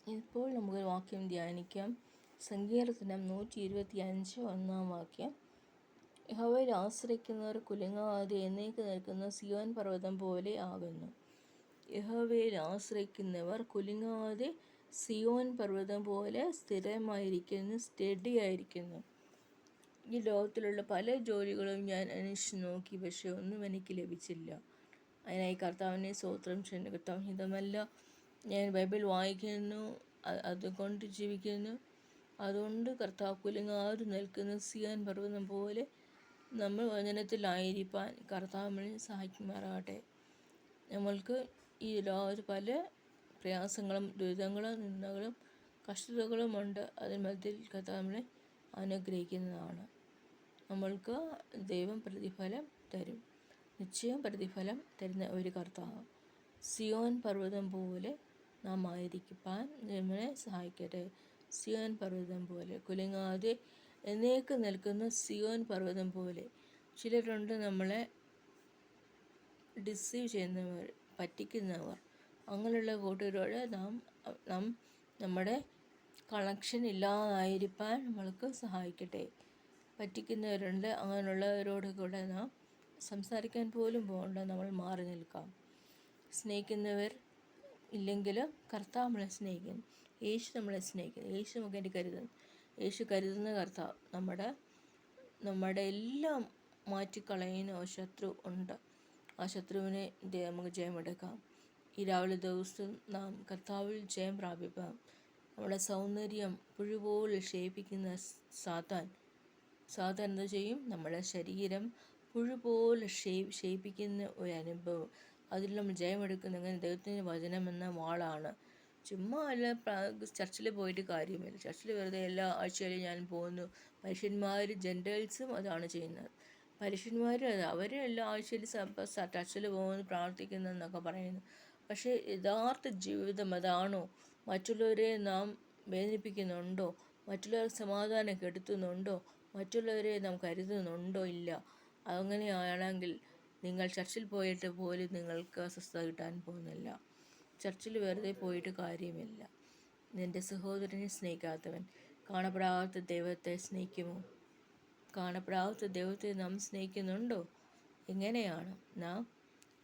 ഇപ്പോൾ നമുക്ക് വാക്യം ധ്യാനിക്കാം. സങ്കീർത്തനം 125 1 വാക്യം. യഹോവയിൽ ആശ്രയിക്കുന്നവർ കുലുങ്ങാതെ എന്നേക്ക് നിൽക്കുന്ന സിയോൻ പർവ്വതം പോലെ ആകുന്നു. യഹോവയിൽ ആശ്രയിക്കുന്നവർ കുലുങ്ങാതെ സിയോൻ പർവ്വതം പോലെ സ്ഥിരമായിരിക്കുന്നു, സ്റ്റഡി ആയിരിക്കുന്നു. ഈ ലോകത്തിലുള്ള പല ജോലികളും ഞാൻ അന്വേഷിച്ച് നോക്കി, പക്ഷെ ഒന്നും എനിക്ക് ലഭിച്ചില്ല. അതിനായി കർത്താവിനെ സ്തോത്രം ചെയ്യുന്നു. കർത്താവ് ഹിതമല്ല, ഞാൻ ബൈബിൾ വായിക്കുന്നു, അതുകൊണ്ട് ജീവിക്കുന്നു. അതുകൊണ്ട് കർത്താവ് കുലുങ്ങാതെ നിൽക്കുന്ന സിയോൻ പർവ്വതം പോലെ നമ്മൾ വചനത്തിലായിരിക്കാൻ കർത്താവ് നമ്മളെ സഹായിക്കുമാറാകട്ടെ. നമ്മൾക്ക് ഈ ലോകത്ത് പല പ്രയാസങ്ങളും ദുരിതങ്ങളും നിന്ദകളും കഷ്ടതകളും ഉണ്ട്. അതിന് മധ്യത്തിൽ കർത്താവ് നമ്മളെ അനുഗ്രഹിക്കുന്നതാണ്. നമ്മൾക്ക് ദൈവം പ്രതിഫലം തരും, നിശ്ചയം പ്രതിഫലം തരുന്ന ഒരു കർത്താവ്. സിയോൻ പർവ്വതം പോലെ നാം ആയിരിക്കാൻ നമ്മളെ സഹായിക്കട്ടെ. സിയോൻ പർവ്വതം പോലെ കുലുങ്ങാതെ എന്നേക്ക് നിൽക്കുന്ന സിയോൻ പർവ്വതം പോലെ. ചിലരുണ്ട് നമ്മളെ ഡിസീവ് ചെയ്യുന്നവർ, പറ്റിക്കുന്നവർ. അങ്ങനെയുള്ള കൂട്ടരോട് നാം നമ്മുടെ കണക്ഷൻ ഇല്ലാതായിരിക്കാൻ നമ്മൾക്ക് സഹായിക്കട്ടെ. പറ്റിക്കുന്നവരുണ്ട്, അങ്ങനെയുള്ളവരോട് കൂടെ നാം സംസാരിക്കാൻ പോലും പോകണ്ട, നമ്മൾ മാറി നിൽക്കാം. സ്നേഹിക്കുന്നവർ ഇല്ലെങ്കിലും കർത്താവ് നമ്മളെ സ്നേഹിക്കുന്നു. യേശു നമ്മളെ സ്നേഹിക്കുന്നു. യേശു നമുക്ക് വേണ്ടി കരുതുന്നു. യേശു കരുതുന്ന കർത്താവ് നമ്മുടെ എല്ലാം മാറ്റിക്കളയുന്ന ശത്രു ഉണ്ട്. ആ ശത്രുവിനെ നമുക്ക് ജയമെടുക്കാം. ഈ രാവിലെ ദിവസം നാം കർത്താവിൽ ജയം പ്രാപിക്കാം. നമ്മുടെ സൗന്ദര്യം പുഴുപോലെ ക്ഷയിപ്പിക്കുന്ന സാത്താൻ എന്താ ചെയ്യും? നമ്മുടെ ശരീരം പുഴുപോലെ ക്ഷയിപ്പിക്കുന്ന ഒരു അനുഭവം, അതിൽ നമ്മൾ ജയമെടുക്കുന്ന അങ്ങനെ ദൈവത്തിൻ്റെ വചനം എന്ന വാളാണ്. ചുമ്മാ അല്ല ചർച്ചിൽ പോയിട്ട് കാര്യമില്ല. ചർച്ചിൽ വെറുതെ എല്ലാ ആഴ്ചയിലും ഞാൻ പോകുന്നു. പരീക്ഷന്മാർ ജെൻറ്റൈൽസും അതാണ് ചെയ്യുന്നത്. പരീക്ഷന്മാർ അവർ എല്ലാ ആഴ്ചയിലും ചർച്ചിൽ പോകുന്നു, പ്രാർത്ഥിക്കുന്നു എന്നൊക്കെ പറയുന്നു. പക്ഷേ യഥാർത്ഥ ജീവിതം അതാണോ? മറ്റുള്ളവരെ നാം വേദനിപ്പിക്കുന്നുണ്ടോ? മറ്റുള്ളവർക്ക് സമാധാനം കെടുത്തുന്നുണ്ടോ? മറ്റുള്ളവരെ നാം കരുതുന്നുണ്ടോ? ഇല്ല. അങ്ങനെയാണെങ്കിൽ നിങ്ങൾ ചർച്ചിൽ പോയിട്ട് പോലും നിങ്ങൾക്ക് അസ്വസ്ഥത കിട്ടാൻ പോകുന്നില്ല. ചർച്ചിൽ വെറുതെ പോയിട്ട് കാര്യമില്ല. നിൻ്റെ സഹോദരനെ സ്നേഹിക്കാത്തവൻ കാണപ്പെടാത്ത ദൈവത്തെ സ്നേഹിക്കുമോ? കാണപ്പെടാത്ത ദൈവത്തെ നാം സ്നേഹിക്കുന്നുണ്ടോ? എങ്ങനെയാണ്? നാം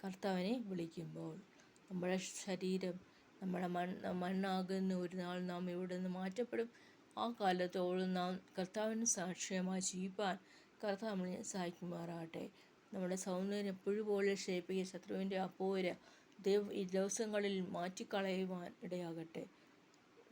കർത്താവിനെ വിളിക്കുമ്പോൾ. നമ്മുടെ ശരീരം നമ്മുടെ മണ്ണാകുന്ന ഒരു നാൾ നാം ഇവിടെ നിന്ന് മാറ്റപ്പെടും. ആ കാലത്തോളം നാം കർത്താവിന് സാക്ഷ്യമായി ജീവിപ്പാൻ കർത്താവ് നമ്മളെ സഹായിക്കുമാറാകട്ടെ. നമ്മുടെ സൗന്ദര്യം പുഴുപോലെ ക്ഷയിപ്പിക്കുക ശത്രുവിൻ്റെ അപ്പോര ഈ ദിവസങ്ങളിൽ മാറ്റിക്കളയുവാൻ ഇടയാകട്ടെ.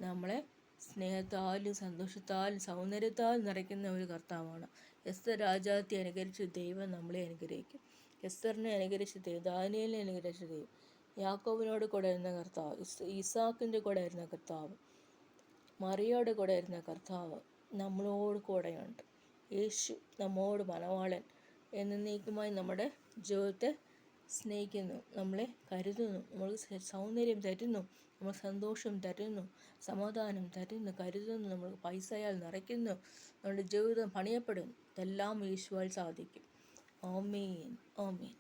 നമ്മളെ സ്നേഹത്താലും സന്തോഷത്താലും സൗന്ദര്യത്താലും നിറയ്ക്കുന്ന ഒരു കർത്താവാണ്. എസ്തർ രാജാത്തെ അനുകരിച്ച ദൈവം നമ്മളെ അനുഗ്രഹിക്കും. എസ്തറിനെ അനുകരിച്ച ദൈവം, ദാനിയേലിനെ അനുകരിച്ച ദൈവം, യാക്കോബിനോട് കൂടെ ഇരുന്ന കർത്താവ്, ഇസാക്കിൻ്റെ കൂടെ ഇരുന്ന കർത്താവ്, മറിയയുടെ കൂടെ ഇരുന്ന കർത്താവ് നമ്മളോട് കൂടെയുണ്ട്. യേശു നമ്മോട് മണവാളൻ എന്നേക്കുമായി നമ്മുടെ ജീവിതത്തെ സ്നേഹിക്കുന്നു, നമ്മളെ കരുതുന്നു, നമ്മൾക്ക് സൗന്ദര്യം തരുന്നു, നമ്മൾ സന്തോഷം തരുന്നു, സമാധാനം തരുന്നു, കരുതുന്നു, നമ്മൾക്ക് പൈസയാൽ നിറയ്ക്കുന്നു, നമ്മുടെ ജീവിതം പണിയപ്പെടുന്നു. ഇതെല്ലാം യേശുവാൽ സാധിക്കും. ആമേൻ, ആമേൻ.